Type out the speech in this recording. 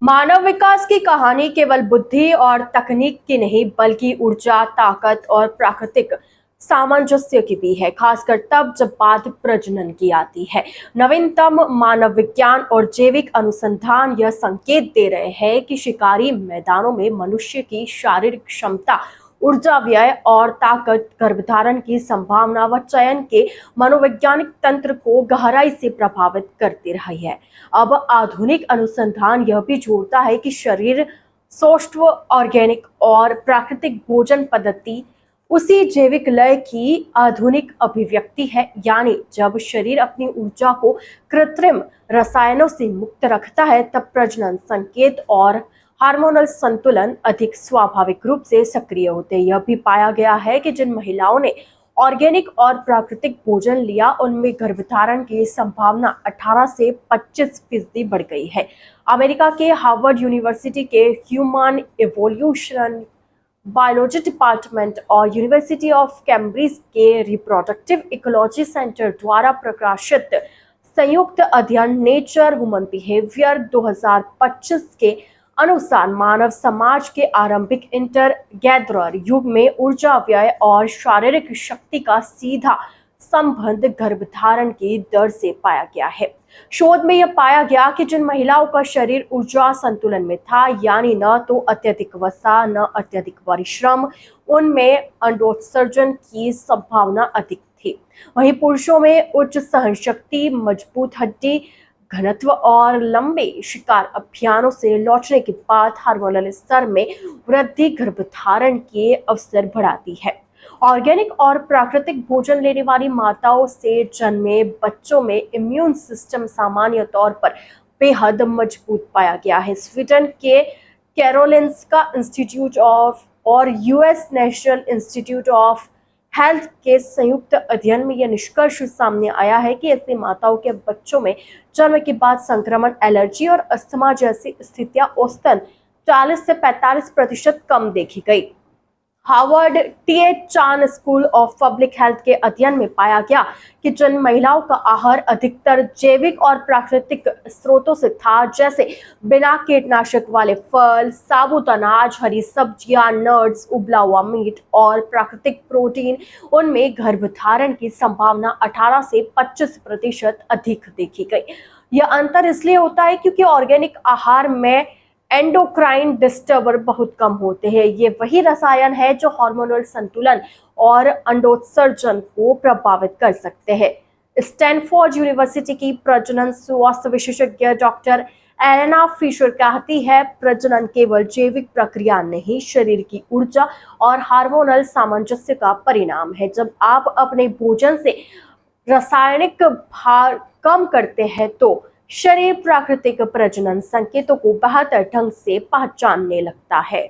मानव विकास की कहानी केवल बुद्धि और तकनीक की नहीं बल्कि ऊर्जा, ताकत और प्राकृतिक सामंजस्य की भी है, खासकर तब जब बात प्रजनन की आती है। नवीनतम मानव विज्ञान और जैविक अनुसंधान यह संकेत दे रहे हैं कि शिकारी मैदानों में मनुष्य की शारीरिक क्षमता, ऊर्जा व्यय और ताकत, गर्भधारण की संभावना व चयन के मनोवैज्ञानिक तंत्र को गहराई से प्रभावित करती रही है। अब आधुनिक अनुसंधान यह भी जोड़ता है कि शरीर सौष्ठव, ऑर्गेनिक और प्राकृतिक भोजन पद्धति उसी जैविक लय की आधुनिक अभिव्यक्ति है। यानी जब शरीर अपनी ऊर्जा को कृत्रिम रसायनों से मुक्त रखता है, तब प्रजनन संकेत और हार्मोनल संतुलन अधिक स्वाभाविक रूप से सक्रिय होते हैं। यह भी पाया गया है कि जिन महिलाओं ने ऑर्गेनिक और प्राकृतिक भोजन लिया, उनमें गर्भधारण की संभावना 18 से 25% बढ़ गई है। अमेरिका के हार्वर्ड यूनिवर्सिटी के ह्यूमन इवोल्यूशन बायोलॉजी डिपार्टमेंट और यूनिवर्सिटी ऑफ कैम्ब्रिज के रिप्रोडक्टिव इकोलॉजी सेंटर द्वारा प्रकाशित संयुक्त अध्ययन नेचर ह्यूमन बिहेवियर 2025 के अनुसार मानव समाज के आरंभिक इंटर गैदरर युग में ऊर्जा व्यय और शारीरिक शक्ति का सीधा संबंध गर्भधारण की दर से पाया गया है। शोध में यह पाया गया कि जिन महिलाओं का शरीर ऊर्जा संतुलन में था, यानी न तो अत्यधिक वसा न अत्यधिक परिश्रम, उनमें अंडोत्सर्जन की संभावना अधिक थी। वहीं पुरुषों में उच्च सहनशक्ति, मजबूत हड्डी घनत्व और लंबे शिकार अभियानों से लौटने के बाद हार्मोनल स्तर में वृद्धि गर्भधारण के अवसर बढ़ाती है। ऑर्गेनिक और प्राकृतिक भोजन लेने वाली माताओं से जन्मे बच्चों में इम्यून सिस्टम सामान्य तौर पर बेहद मजबूत पाया गया है। स्वीडन के कैरोलिंस्का इंस्टीट्यूट ऑफ और US national institute of health के संयुक्त अध्ययन में यह निष्कर्ष सामने आया है कि ऐसी माताओं के बच्चों में जन्म के बाद संक्रमण, एलर्जी और अस्थमा जैसी स्थितियां औसतन 40 से 45% कम देखी गई। Harvard TH. Chan school of public health के अध्ययन में पाया गया कि जिन महिलाओं का आहार अधिकतर जैविक और प्राकृतिक स्रोतों से था, जैसे बिना कीटनाशक वाले फल, साबुत अनाज, हरी सब्जियां, नट्स, उबला हुआ मीट और प्राकृतिक प्रोटीन, उनमें गर्भधारण की संभावना 18 से 25% अधिक देखी गई। यह अंतर इसलिए होता है क्योंकि ऑर्गेनिक आहार में एंडोक्राइन डिस्टर्बर बहुत कम होते हैं। ये वही रसायन है जो हार्मोनल संतुलन और अंडोत्सर्जन को प्रभावित कर सकते हैं। स्टैनफोर्ड यूनिवर्सिटी की प्रजनन स्वास्थ्य विशेषज्ञ डॉक्टर एलेना फिशर कहती है, प्रजनन केवल जैविक प्रक्रिया नहीं, शरीर की ऊर्जा और हार्मोनल सामंजस्य का परिणाम है। जब आप अपने भोजन से रासायनिक भार कम करते हैं तो शरीर प्राकृतिक प्रजनन संकेतों को बेहतर ढंग से पहचानने लगता है।